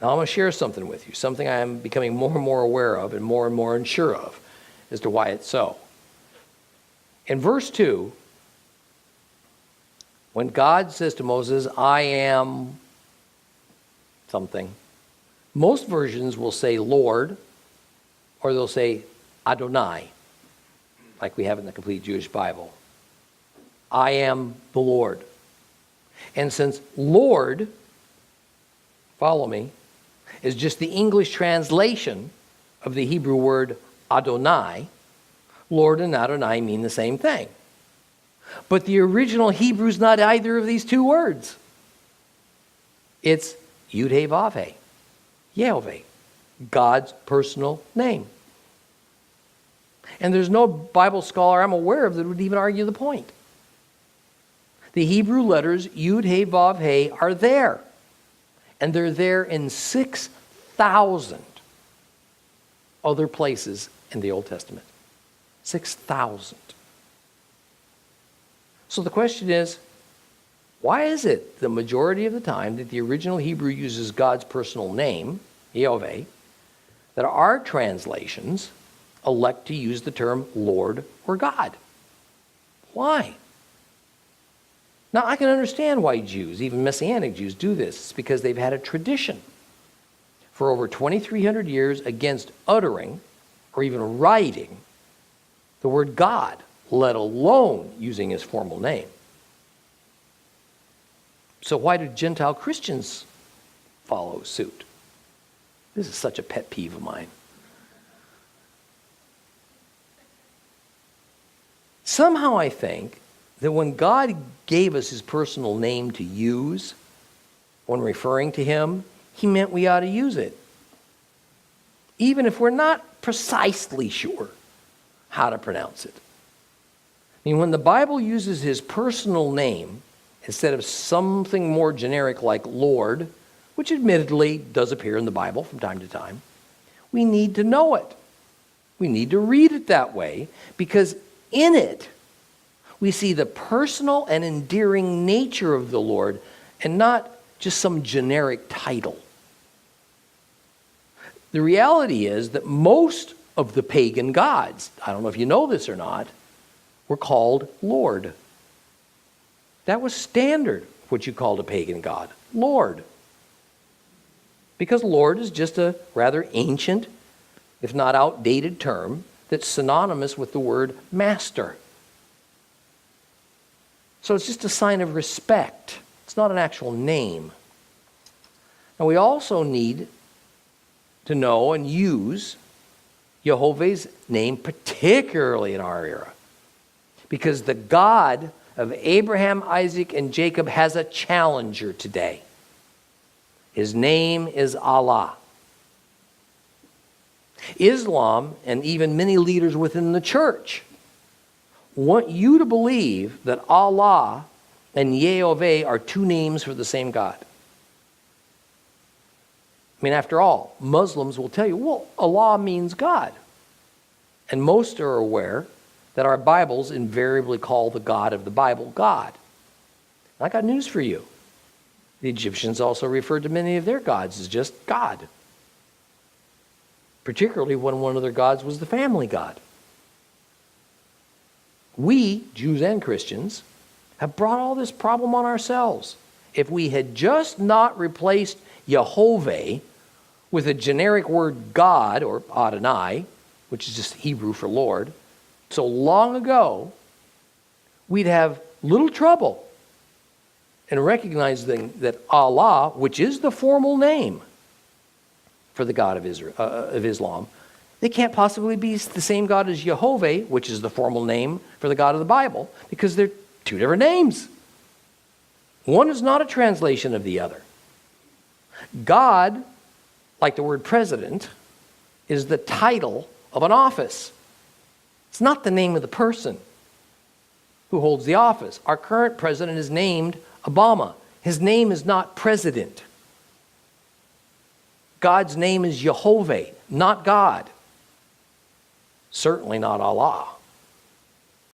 Now I'm going to share something with you, something I am becoming more and more aware of and more unsure of as to why it's so. In verse 2, when God says to Moses, I am something, most versions will say Lord, or they'll say Adonai, like we have in the complete Jewish Bible. I am the Lord. And since Lord, follow me, is just the English translation of the Hebrew word Adonai, Lord and Adonai mean the same thing. But the original Hebrew is not either of these two words. It's Yud-Heh-Vav-Heh, Yehovah, God's personal name. And there's no Bible scholar I'm aware of that would even argue the point. The Hebrew letters Yud-Heh-Vav-Heh are there. And they're there in 6,000 other places in the Old Testament. 6,000. So the question is, why is it the majority of the time that the original Hebrew uses God's personal name, Yehovah, that our translations elect to use the term Lord or God? Why? Now, I can understand why Jews, even Messianic Jews, do this. It's because they've had a tradition for over 2,300 years against uttering or even writing the word God, let alone using his formal name. So why do Gentile Christians follow suit? This is such a pet peeve of mine. Somehow I think that when God gave us his personal name to use, when referring to him, he meant we ought to use it. Even if we're not precisely sure how to pronounce it. I mean, when the Bible uses his personal name, instead of something more generic like Lord, which admittedly does appear in the Bible from time to time, we need to know it. We need to read it that way, because in it, we see the personal and endearing nature of the Lord and not just some generic title. The reality is that most of the pagan gods, I don't know if you know this or not, were called Lord. That was standard, what you called a pagan god, Lord. Because Lord is just a rather ancient, if not outdated term that's synonymous with the word master. So it's just a sign of respect. It's not an actual name. Now we also need to know and use Yehovah's name, particularly in our era. Because the God of Abraham, Isaac, and Jacob has a challenger today. His name is Allah. Islam, and even many leaders within the church, want you to believe that Allah and Yehovah are two names for the same God. I mean, after all, Muslims will tell you, well, Allah means God. And most are aware that our Bibles invariably call the God of the Bible God. I got news for you. The Egyptians also referred to many of their gods as just God. Particularly when one of their gods was the family god. We, Jews and Christians, have brought all this problem on ourselves. If we had just not replaced Yehovah with a generic word God, or Adonai, which is just Hebrew for Lord, so long ago, we'd have little trouble in recognizing that Allah, which is the formal name for the God of Islam, they can't possibly be the same God as Yehovah, which is the formal name for the God of the Bible, because they're two different names. One is not a translation of the other. God, like the word president, is the title of an office. It's not the name of the person who holds the office. Our current president is named Obama. His name is not president. God's name is Yehovah, not God. Certainly not Allah.